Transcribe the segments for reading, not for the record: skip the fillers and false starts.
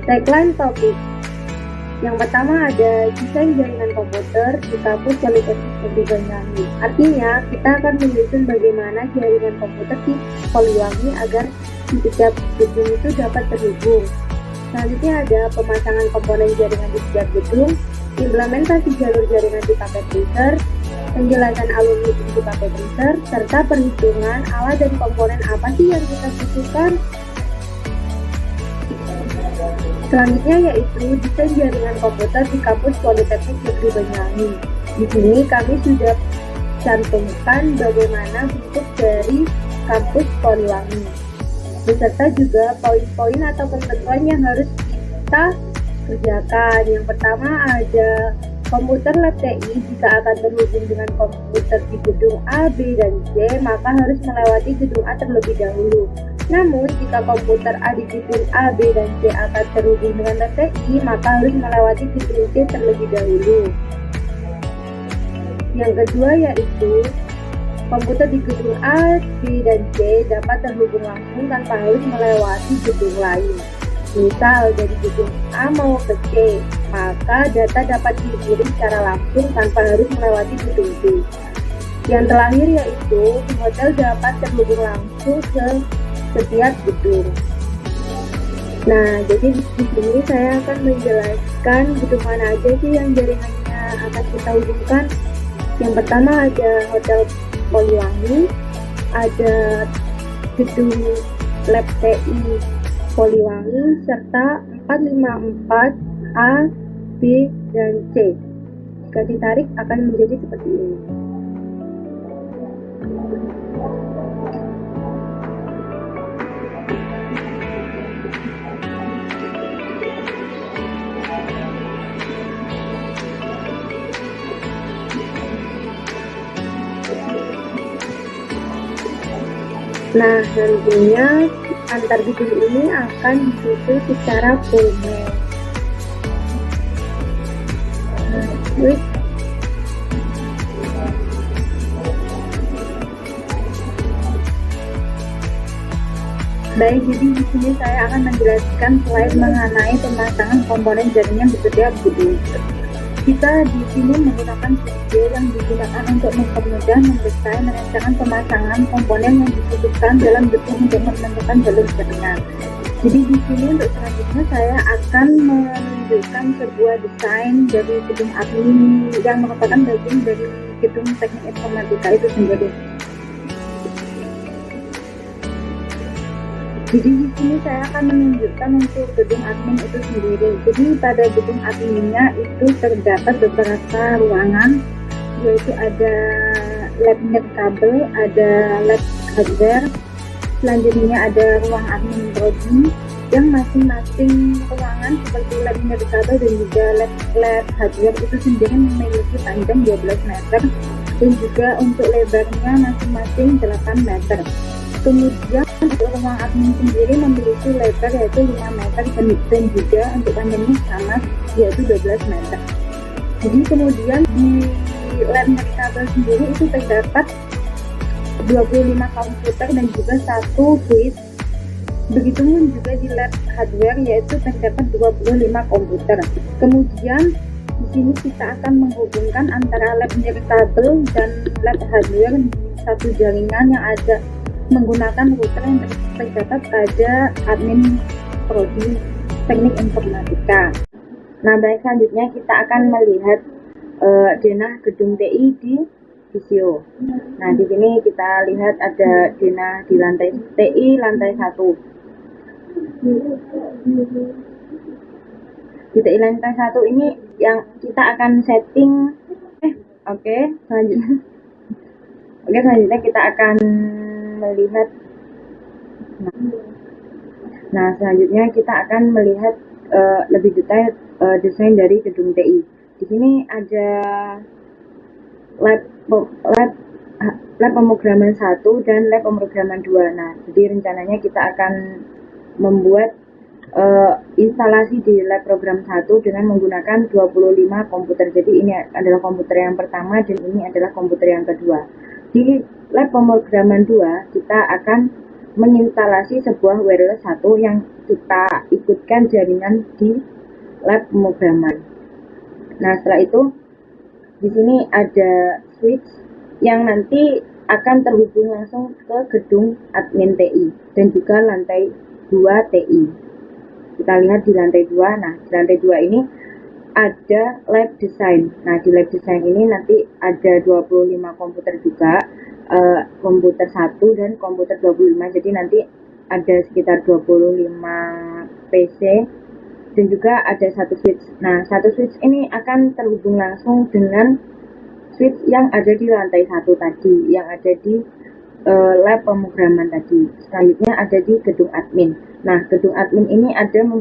Tagline topik. Yang pertama ada desain jaringan komputer di kampus Politeknik Negeri Banyuwangi. Artinya, kita akan menyusun bagaimana jaringan komputer di Poliwangi agar di setiap gedung itu dapat terhubung. Selanjutnya ada pemasangan komponen jaringan di setiap gedung, implementasi jalur jaringan di paket printer, penjelasan alur meeting di paket printer, serta perhitungan alat dan komponen apa sih yang kita butuhkan. Selanjutnya yaitu desain jaringan komputer di kampus Politeknik Negeri Banyuwangi. Di sini kami sudah cantumkan bagaimana bentuk dari kampus Poliwangi, beserta juga poin-poin atau ketentuan yang harus kita kerjakan. Yang pertama ada komputer lab TI jika akan terhubung dengan komputer di gedung A, B, dan C, maka harus melewati gedung A terlebih dahulu. Namun, jika komputer A di gedung A, B, dan C akan terhubung dengan lab TI, maka harus melewati gedung C terlebih dahulu. Yang kedua yaitu komputer di gedung A, B, dan C dapat terhubung langsung tanpa harus melewati gedung lain. Misal dari gedung A mau ke C, maka data dapat dikirim secara langsung tanpa harus melewati gedung B. Yang terakhir yaitu hotel dapat terhubung langsung ke setiap gedung. Nah, jadi di sini saya akan menjelaskan gedung mana aja sih yang jaringannya akan kita hubungkan. Yang pertama ada Hotel Poliwangi, ada gedung Lab TI Poliwangi, serta 454 A, B, dan C. Jika ditarik akan menjadi seperti ini. Nah, nantinya antar gedung ini akan disusun secara full mesh. Baik, jadi di sini saya akan menjelaskan slide mengenai pemasangan komponen jaringan di setiap gedung. Kita di sini menggunakan video yang digunakan untuk mempermudah mendesain merancang pemasangan komponen yang dibutuhkan dalam gedung untuk menentukan jalur jaringan. Jadi di sini untuk selanjutnya saya akan menunjukkan sebuah desain dari gedung admin yang merupakan bagian dari gedung teknik informatika itu sendiri. Jadi di sini saya akan menunjukkan untuk gedung admin itu sendiri. Jadi pada gedung adminnya itu terdapat beberapa ruangan, yaitu ada lab kabel, ada lab hardware, selanjutnya ada ruang admin prodi yang masing-masing ruangan seperti lab kabel dan juga lab hardware itu sendiri memiliki panjang 12 meter dan juga untuk lebarnya masing-masing 8 meter. Kemudian untuk ruang admin sendiri memiliki lebar yaitu 5 meter dan juga untuk panjangnya sama yaitu 12 meter. Jadi kemudian di lab kabel sendiri itu terdapat 25 komputer dan juga 1 switch. Begitupun juga di lab hardware yaitu terdapat 25 komputer. Kemudian di sini kita akan menghubungkan antara lab kabel dan lab hardware di satu jaringan yang ada menggunakan router yang terdapat pada admin prodi teknik informatika. Nah, baik, selanjutnya kita akan melihat denah gedung TI di visio. Nah, di sini kita lihat ada denah di lantai TI lantai 1. Di TI lantai 1 ini yang kita akan setting. Selanjutnya kita akan melihat. Nah, selanjutnya kita akan melihat lebih detail desain dari gedung TI. Di sini ada lab pemrograman 1 dan lab pemrograman 2. Nah, jadi rencananya kita akan membuat instalasi di lab program 1 dengan menggunakan 25 komputer. Jadi ini adalah komputer yang pertama dan ini adalah komputer yang kedua. Di lab pemrograman 2 kita akan menginstalasi sebuah wireless 1 yang kita ikutkan jaringan di lab pemrograman. Nah, setelah itu di sini ada switch yang nanti akan terhubung langsung ke gedung admin TI dan juga lantai 2 TI. Kita lihat di lantai 2. Nah, di lantai 2 ini ada lab design. Nah, di lab design ini nanti ada 25 komputer juga, komputer 1 dan komputer 25. Jadi nanti ada sekitar 25 PC dan juga ada satu switch. Nah, satu switch ini akan terhubung langsung dengan switch yang ada di lantai 1 tadi, yang ada di lab pemrograman tadi. Selanjutnya ada di gedung admin. Nah, gedung admin ini ada 2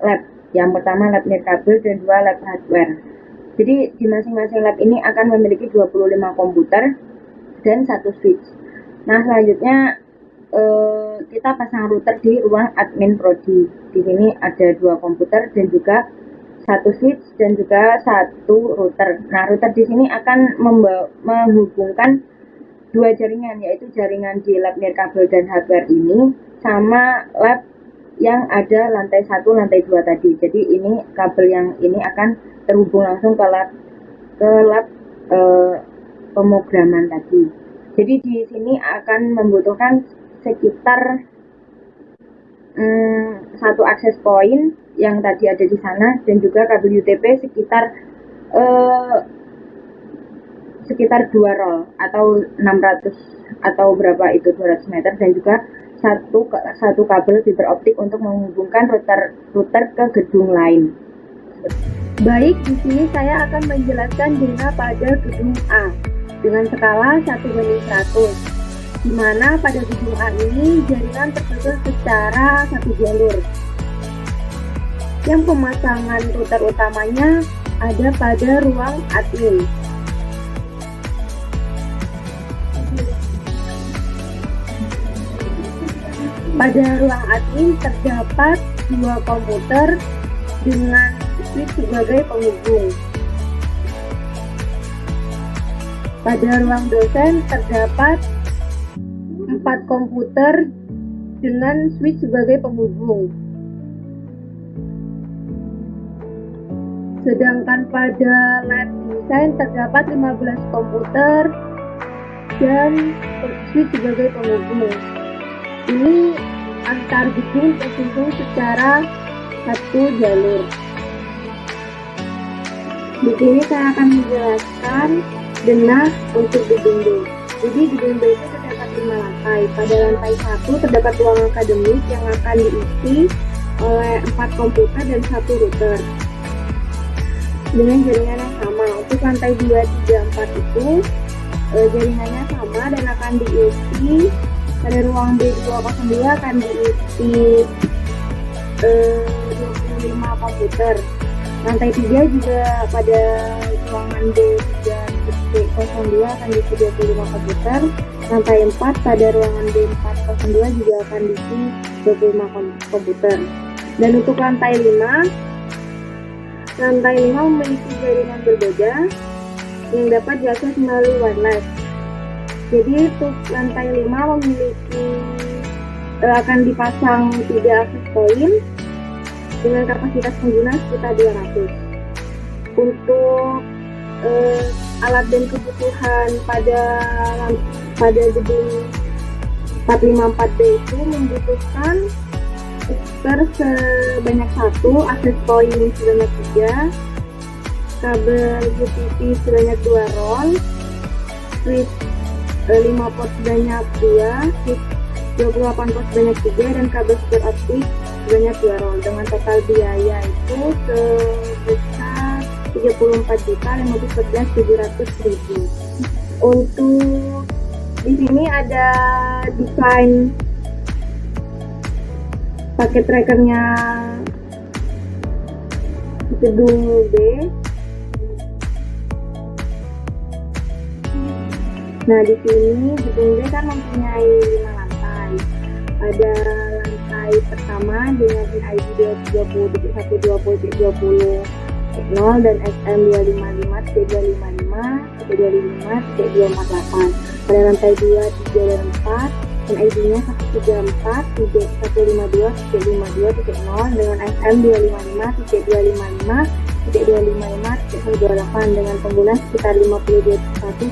lab. Yang pertama lab nirkabel dan 2 lab hardware. Jadi di masing-masing lab ini akan memiliki 25 komputer dan satu switch. Nah, selanjutnya kita pasang router di ruang admin prodi. Di sini ada 2 komputer dan juga satu switch dan juga satu router. Nah, router di sini akan menghubungkan 2 jaringan, yaitu jaringan di lab nirkabel dan hardware ini sama lab yang ada lantai 1, lantai 2 tadi. Jadi ini kabel yang ini akan terhubung langsung ke lab pemrograman tadi. Jadi di sini akan membutuhkan sekitar 1 akses point yang tadi ada di sana dan juga kabel UTP sekitar 2 roll atau 600 atau berapa itu 200 meter dan juga satu kabel fiber optik untuk menghubungkan router ke gedung lain. Baik, di sini saya akan menjelaskan jaringan pada gedung A dengan skala 1:100, di mana pada gedung A ini jaringan tersusun secara satu jalur. Yang pemasangan router utamanya ada pada ruang admin. Pada ruang admin terdapat 2 komputer dengan switch sebagai penghubung. Pada ruang dosen terdapat 4 komputer dengan switch sebagai penghubung. Sedangkan pada lab design terdapat 15 komputer dan switch sebagai penghubung. Ini antar gedung terhubung secara satu jalur. Di sini saya akan menjelaskan denah untuk gedung B. Jadi gedung B itu terdapat 5 lantai. Pada lantai 1 terdapat ruang akademis yang akan diisi oleh 4 komputer dan 1 router dengan jaringan yang sama. Untuk lantai 2, 3, 4 itu jaringannya sama dan akan diisi. Pada ruang B202 akan diisi 25 komputer. Lantai 3 juga pada ruangan B302 akan diisi 25 komputer. Lantai 4 pada ruangan B402 juga akan diisi 25 komputer. Dan untuk lantai 5 memiliki jaringan berbeda yang dapat diakses melalui wireless. Jadi untuk lantai 5 memiliki akan dipasang 3 akses point dengan kapasitas pengguna sekitar 200. Untuk alat dan kebutuhan pada gedung 454B itu membutuhkan speaker sebanyak 1, akses point sebanyak 3, kabel UTP sebanyak 2 roll, switch 5 port sebanyak 2, switch 28 port sebanyak 3, dan kabel fiber optik sebanyak 2 roll. Dengan total biaya itu sebesar 34.514.700.000. Untuk di sini ada desain paket trackernya gedung B. Nah, di sini gedung B kan mempunyai 5 lantai. Pada lantai pertama dengan ID 230.120.20.0 dan SM255.255.255.248. Pada lantai 2, 3, dan 4 NID-nya 134.152.52.0 dengan SM 255.255.255.128 dengan pengguna sekitar 52.1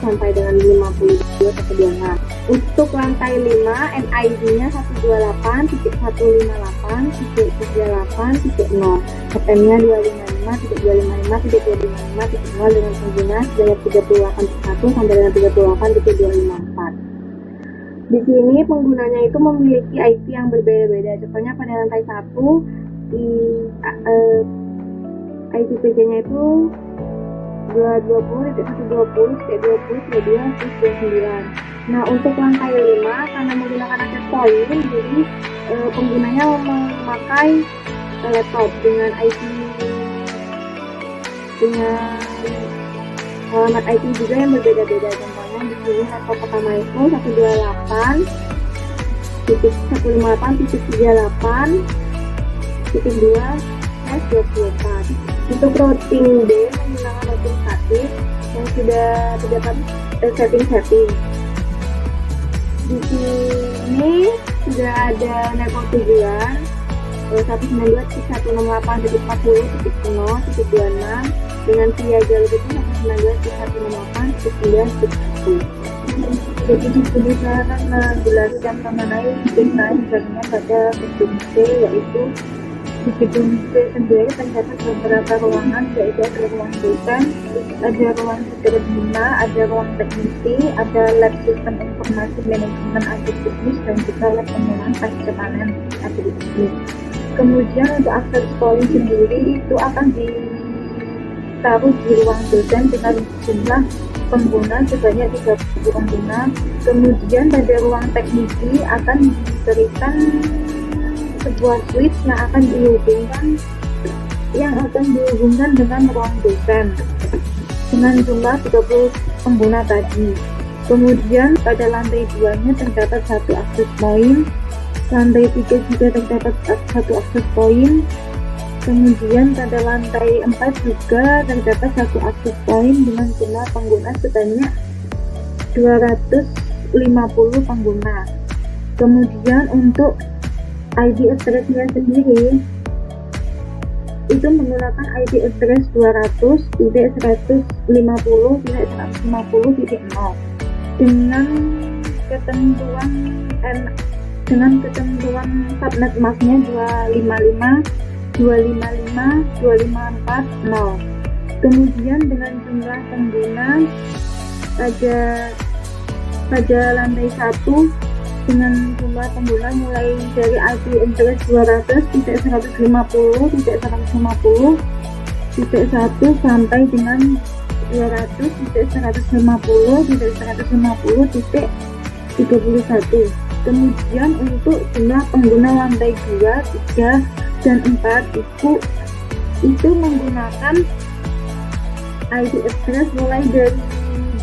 sampai dengan 52.26. Untuk lantai 5 NID-nya 128.158.38.0 SM-nya 255.255.255.0 dengan pengguna sebanyak 38.1 sampai dengan 38.254. Di sini penggunanya itu memiliki IP yang berbeda-beda. Contohnya pada lantai 1 di IP PC-nya itu 220.120.20.229. Nah, untuk lantai 5 karena menggunakan access point, jadi penggunanya memakai laptop dengan IP dengan alamat IP juga yang berbeda-beda. Contohnya di sini laptop pertama itu 128.138.2/24. Untuk routing B menggunakan routing statis yang sudah terdapat setting. Di sini sudah ada network tujuan 192.168.40.0.26 dengan via jalur itu 192.168.9.1. Jadi di sini saya akan menjelaskan mengenai desain jaringan pada gedung C, yaitu di gedung C sendiri terdapat beberapa ruangan, yaitu ada ruang dosen, ada ruang sederhana, ada ruang teknisi, ada lab sistem informasi manajemen agribisnis, dan juga lab pengelolaan perkebunan agribisnis. Kemudian untuk akses point sendiri itu akan ditaruh di ruang dosen dengan jumlah pengguna sebanyak 30 pengguna. Kemudian pada ruang teknisi akan diberikan sebuah switch yang akan dihubungkan dengan ruang dosen dengan jumlah 30 pengguna tadi. Kemudian pada lantai 2-nya terdapat satu akses point, lantai 3 juga terdapat satu akses point. Kemudian pada lantai 4 juga terdapat satu akses point dengan jumlah pengguna sebanyak 250 pengguna. Kemudian untuk ID address-nya sendiri itu menggunakan ID address 200.150.150.0 dengan ketentuan subnet masknya 255.255.254.0. Kemudian dengan jumlah pengguna pada lantai 1 dengan jumlah pengguna mulai dari IP address 200.150.150.1 sampai dengan 200.150.150.31. Kemudian untuk jumlah pengguna lantai 2, 3, dan 4 itu menggunakan ID address mulai dari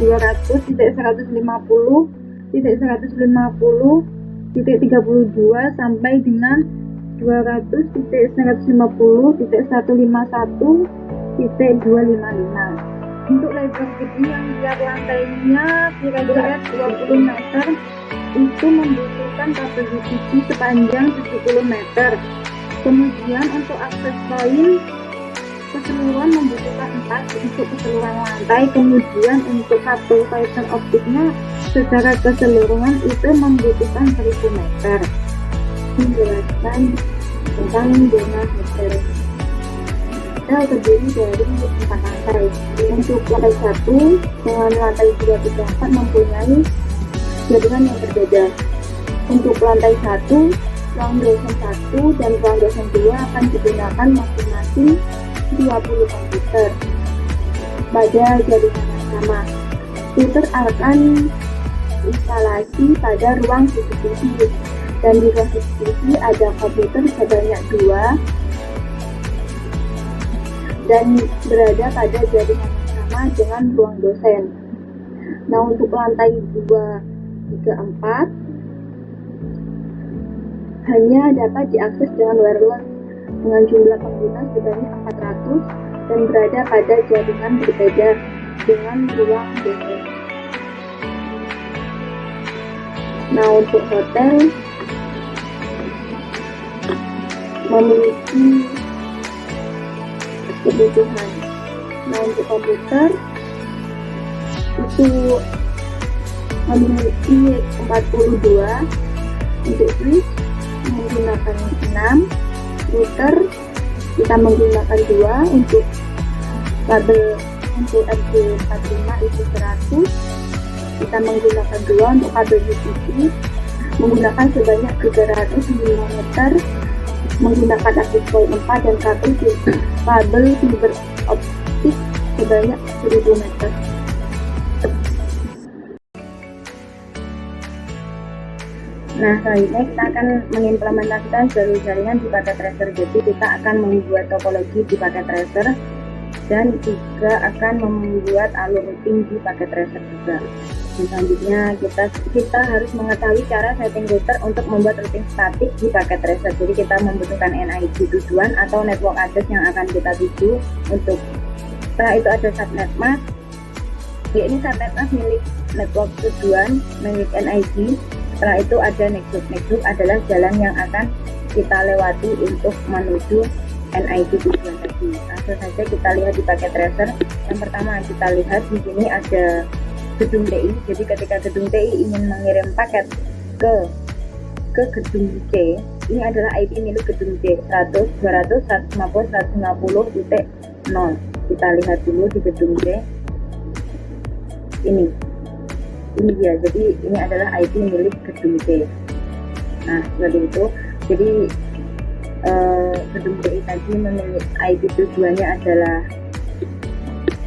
200.150.150.32 sampai dengan 200.150.151.255. Untuk lebar gedung yang tiap lantainya kira-kira 20 meter itu membutuhkan kabel UPS sepanjang 70 meter. Kemudian untuk akses point keseluruhan membutuhkan 4 untuk keseluruhan lantai. Kemudian untuk kabel fiber optiknya secara keseluruhan itu membutuhkan 1000 meter. Menjelaskan tentang zona meter. Sel terdiri dari 4 lantai. Untuk lantai 1 dengan lantai 2, 3, 4 mempunyai jaringan yang berbeda. Untuk lantai 1, ruang dosen 1 dan ruang dosen 2 akan digunakan masing-masing 20 komputer pada jaringan yang sama. Router akan instalasi pada ruang CCTV, dan di ruang CCTV ada komputer sebanyak 2 dan berada pada jaringan yang sama dengan ruang dosen. Nah, untuk lantai 2, 3, 4 hanya dapat diakses dengan wireless dengan jumlah pengguna sebanyak 400 dan berada pada jaringan berbeda dengan ruang dosen. Nah, untuk hotel memiliki kebutuhan. Nah, untuk komputer itu memiliki 42, untuk switch menggunakan 6, router kita menggunakan 2, untuk kabel untuk RJ45 itu 100, kita menggunakan 2, untuk kabel UPC menggunakan sebanyak 300 mm, menggunakan akses point 4 dan kabel fiber optik sebanyak 1000 meter. Nah, selanjutnya kita akan mengimplementasikan jalur jaringan di paket tracer. Jadi kita akan membuat topologi di paket tracer dan juga akan membuat alur routing di paket tracer juga. Dan selanjutnya kita harus mengetahui cara setting router untuk membuat routing statik di paket tracer. Jadi kita membutuhkan NIC tujuan atau network address yang akan kita tuju. Setelah itu ada subnet mask. Ya, ini subnet mask milik network tujuan, milik NIC. Setelah itu ada nextloop. Nextloop adalah jalan yang akan kita lewati untuk menuju NIC tujuan tadi. Langsung saja kita lihat di paket tracer. Yang pertama kita lihat di sini ada gedung TI. Jadi ketika gedung TI ingin mengirim paket ke gedung C, ini adalah IP milik gedung C 100, 200, 150, 150.0. Kita lihat dulu di gedung C. Ini dia, jadi ini adalah IP milik gedung C. Nah, seperti itu. Jadi gedung TI tadi memiliki IP tujuannya adalah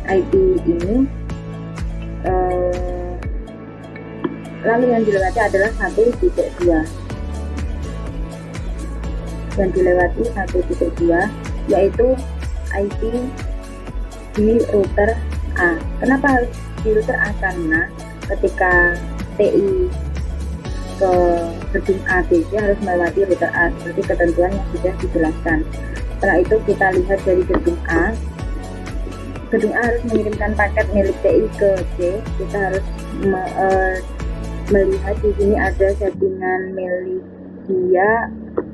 IP ini, lalu yang dilewati adalah 1.2, yang dilewati 1.2 yaitu IP di router A. Kenapa harus di router A? Karena ketika TI ke gedung A B C harus melewati router A seperti ketentuan yang sudah dijelaskan. Setelah itu kita lihat dari gedung A. Gedung A harus mengirimkan paket milik TI ke C. Kita harus melihat di sini ada settingan milik dia,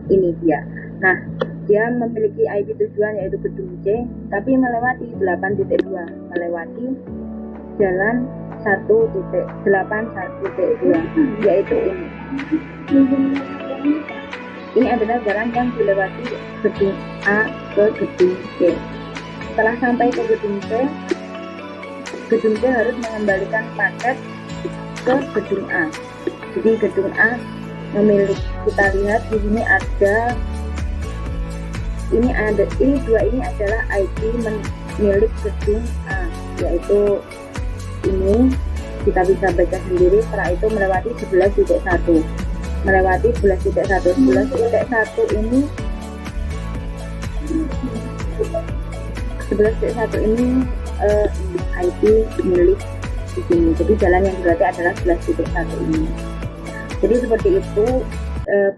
ini dia. Nah, dia memiliki IP tujuan yaitu gedung C, tapi melewati 8.2, melewati jalan 1.8.1.2, yaitu ini. Ini adalah jalan yang dilewati gedung A ke gedung C. Setelah sampai ke gedung C harus mengembalikan paket ke gedung A. Jadi gedung A memiliki, kita lihat di sini ada ini dua ini adalah IP milik gedung A, yaitu ini kita bisa baca sendiri. Setelah itu melewati 11.1, melewati 11.1 ini 11.1 ini IP milik di sini. Jadi jalan yang berarti adalah 11.1 ini. Jadi seperti itu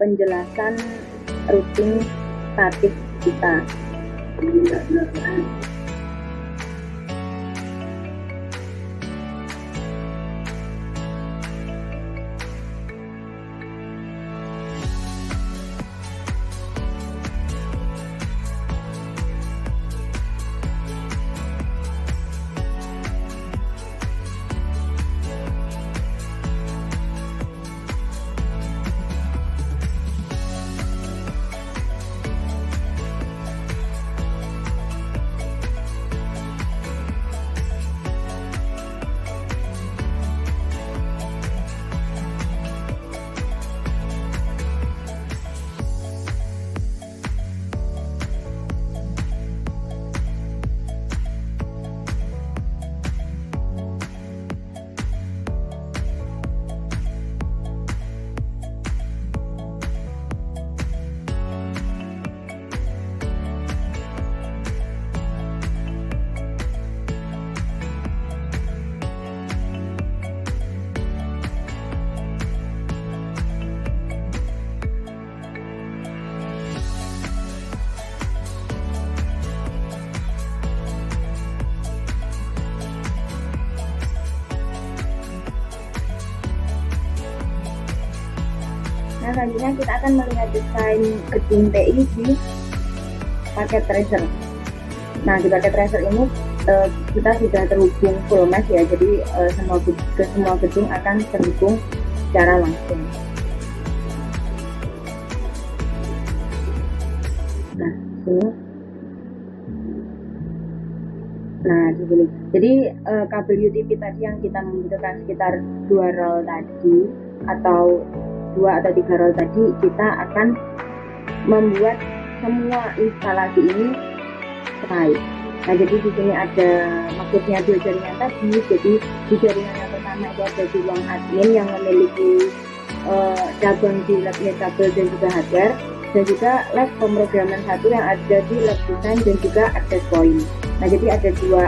penjelasan routing statik kita. selanjutnya kita akan melihat desain gedung TI di paket tracer. Nah, di paket tracer ini kita sudah terhubung full mesh ya, jadi semua gedung akan terhubung secara langsung. Nah, sini. Nah, di sini. Jadi kabel UTP tadi yang kita membutuhkan sekitar 2 roll tadi atau 2 atau 3 roll tadi, kita akan membuat semua instalasi ini baik. Nah, jadi di sini ada maksudnya 2 jaringan tadi. Jadi di jaringan yang pertama itu ada di ruang admin yang memiliki cabang di lab kabel dan juga hardware, dan juga lab pemrograman satu yang ada di lab design dan juga access point. Nah, jadi ada dua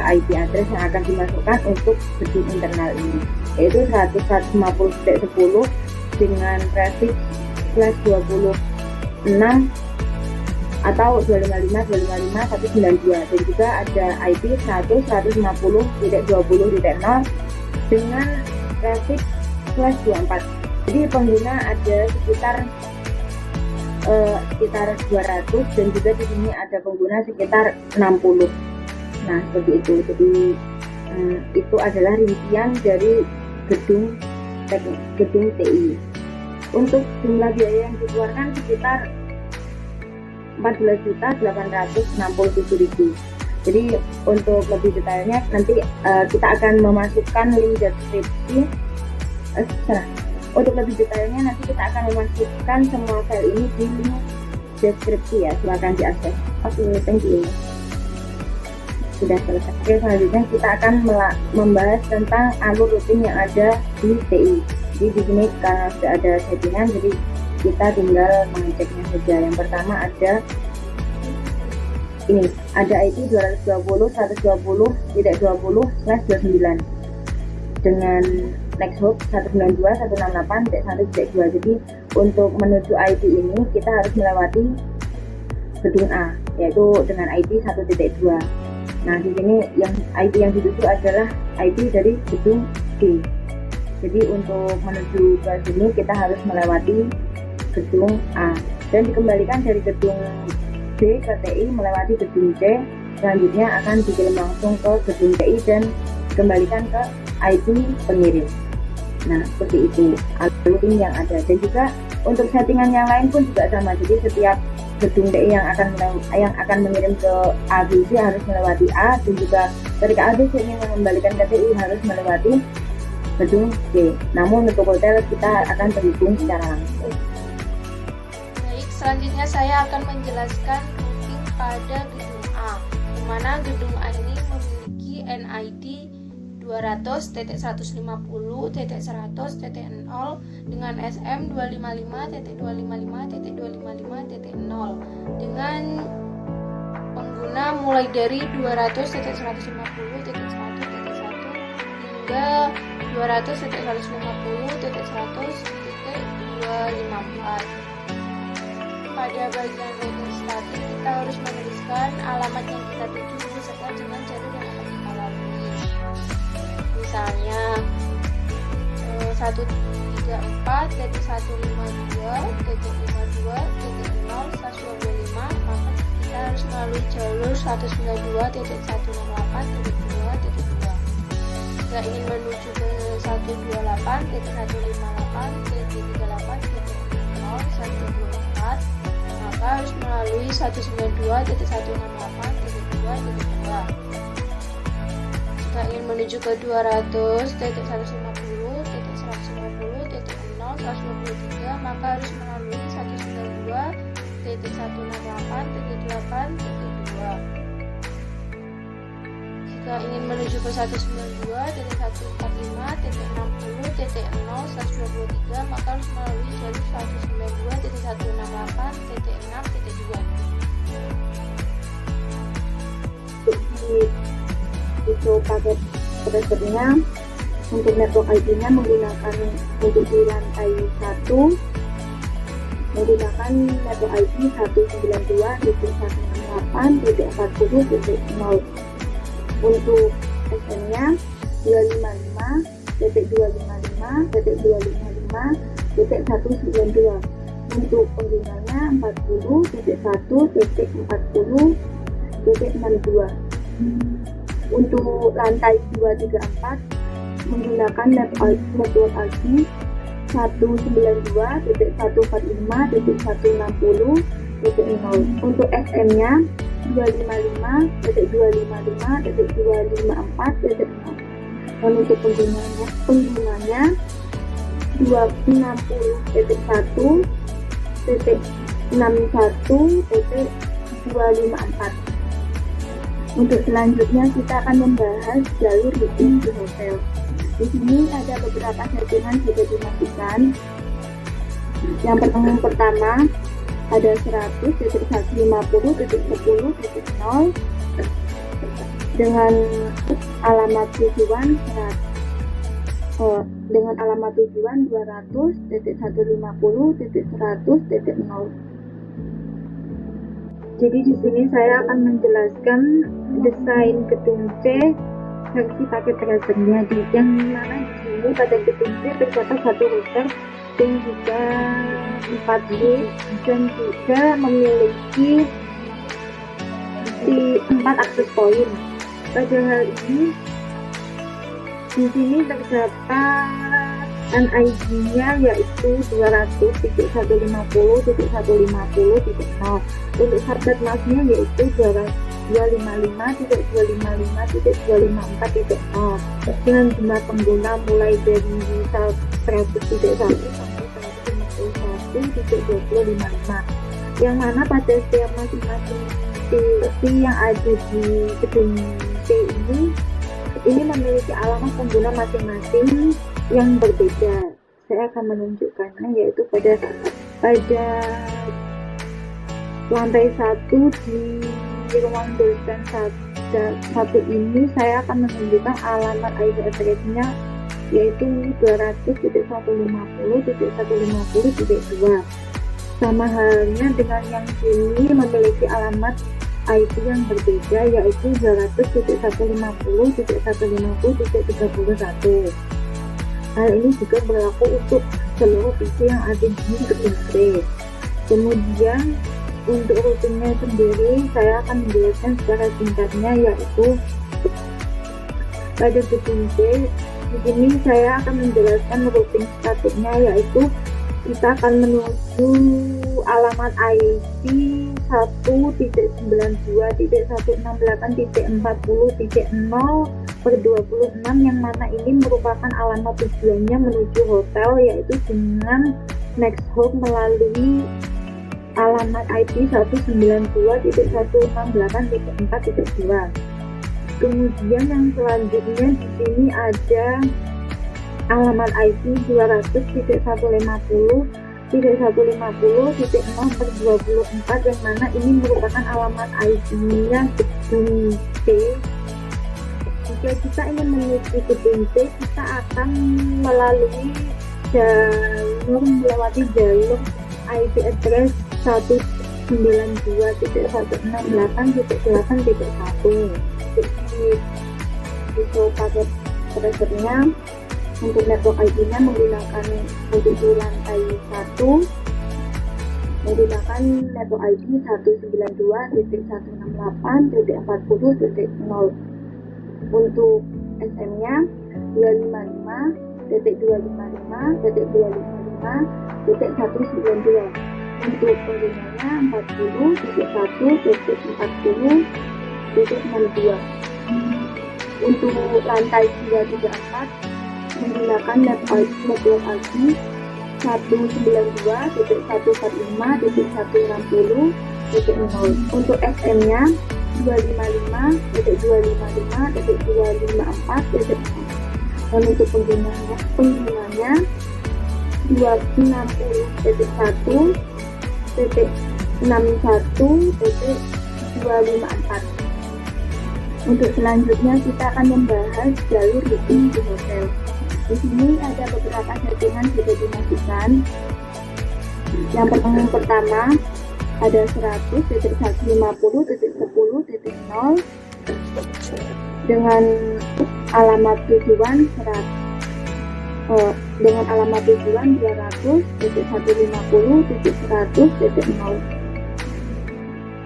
IP address yang akan dimasukkan untuk gedung internal ini, yaitu 100.150.10 dengan prefix /26 atau 255.255.192, dan juga ada IP 100.150.20.0 dengan prefix /24. Jadi pengguna ada sekitar 200, dan juga di sini ada pengguna sekitar 60. Nah, seperti itu. Jadi itu adalah rincian dari gedung TI. Untuk jumlah biaya yang dikeluarkan sekitar 14.867.000. Jadi untuk lebih detailnya nanti kita akan memasukkan link deskripsi. Untuk lebih detailnya nanti kita akan memasukkan semua file ini di link deskripsi ya, silahkan diakses. Oke, thank you. Sudah selesai. Oke, selanjutnya kita akan membahas tentang alur rutin yang ada di TI. Jadi di sini karena sudah ada settingan, jadi kita tinggal mengeceknya saja. Yang pertama ada ini, ada IP 220.120.20/29 dengan next hop 192.168.1.2. Jadi untuk menuju IP ini kita harus melewati gedung A, yaitu dengan IP 1.2. Nah, di sini yang IP yang dituju adalah IP dari gedung D. Jadi untuk menuju ke sini kita harus melewati gedung A dan dikembalikan dari gedung B ke TI melewati gedung C. Selanjutnya akan dikirim langsung ke gedung TI dan dikembalikan ke IP pengirim. Nah, seperti itu alur yang ada. Dan juga untuk settingan yang lain pun juga sama. Jadi setiap gedung TI yang akan mengirim ke ABC harus melewati A, dan juga ketika ABC ingin mengembalikan ke TI harus melewati gedung C. Namun untuk hotel kita akan terhubung secara langsung. Baik, selanjutnya saya akan menjelaskan routing pada gedung A, di mana gedung A ini memiliki NID 200.150.100.0 dengan SM 255.255.255.0 dengan pengguna mulai dari 200.150.100.1 hingga 200.150.100.254. Pada bagian routing statik kita harus menuliskan alamat yang kita tuju beserta dengan jalur yang akan kita lalui. Misalnya 134.152.52.0/125, maka kita harus melalui jalur 192.168.2.2. Jika ingin menuju ke 128.158.38.0/124, maka harus melalui 192.168.2.2. Jika ingin menuju ke 200.150.150.0/123, maka harus melalui 192.168.8.2. Jika ingin menuju ke 192.145.60.0/123, maka harus melalui jalur 192.168.6.2. Itu paket tracernya. Untuk network IP-nya menggunakan untuk di lantai 1 menggunakan network IP 192.168.40.0. Untuk SM-nya 255.255.255 40.192. Untuk penggunanya 40.1.40.62. Untuk lantai 234 menggunakan network IP 192.145.160.0. Untuk SM-nya 255.255.254.0. Dan untuk penggunanya 260.1.61.254. Untuk selanjutnya kita akan membahas jalur routing di hotel. Di sini ada beberapa settingan sudah dimatikan. Yang pertama ada 100.150.10.0 dengan alamat tujuan 200.150.100.0. Jadi di sini saya akan menjelaskan desain gedung C versi paket tracernya, yang mana di sini pada gedung C terdapat satu router dan juga 4 lift dan juga memiliki 4 akses point. Pada hal ini di sini terdapat NID-nya yaitu 200.150.150.0. Untuk subnet mask-nya yaitu 255.255.254.0 dengan jumlah pengguna mulai dari 100.1 sampai 151.255, yang mana pada setiap masing-masing TV yang ada di gedung C ini memiliki alamat pengguna masing-masing yang berbeda. Saya akan menunjukkannya, yaitu pada lantai 1 di ruang dosen 1 ini saya akan menunjukkan alamat IP address-nya yaitu 200.150.150.2. Sama halnya dengan yang sini memiliki alamat IP yang berbeda yaitu 200.150.150.31. Hal ini juga berlaku untuk seluruh PC yang ada di gedung C. Kemudian untuk routingnya sendiri saya akan menjelaskan secara singkatnya, yaitu pada gedung C di sini saya akan menjelaskan routing statusnya, yaitu kita akan menuju alamat IP 1.92.168.40.26 yang mana ini merupakan alamat tujuannya menuju hotel, yaitu dengan next hop melalui alamat IP 192.168.4.2. Kemudian yang selanjutnya di sini ada alamat IP 200.150.0/24 yang mana ini merupakan alamat IP-nya gedung C. Jika kita ingin menuju gedung C, kita akan melewati jalur IP address 192.168.8.1. Jadi paket tracernya untuk network IP-nya menggunakan posisi lantai 1 menggunakan network IP 192.168.40.0. Untuk SM-nya 255.255.255.192. Untuk penggunanya 40.1.40.62. Untuk lantai 234 menggunakan network IP 192.145.160.0. Untuk SM-nya 255.255.254.0. Dan untuk penggunanya 260.1.61.254. Untuk selanjutnya kita akan membahas jalur routing di hotel. Di sini ada beberapa settingan sudah dimatikan. Yang pertama ada 100.150.10.0 dengan alamat tujuan dengan alamat tujuan 200.150.100.0.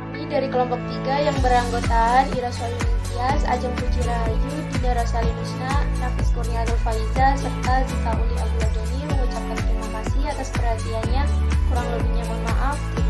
Kami dari kelompok 3 yang beranggotakan Ira Soyunityas, Ajeng Puji Rahayu, Dinda Rosalin Husna, Nafis Kurniarul Faiza, serta Zita Uli Aguladoni mengucapkan terima kasih atas perhatiannya. Kurang lebihnya mohon maaf.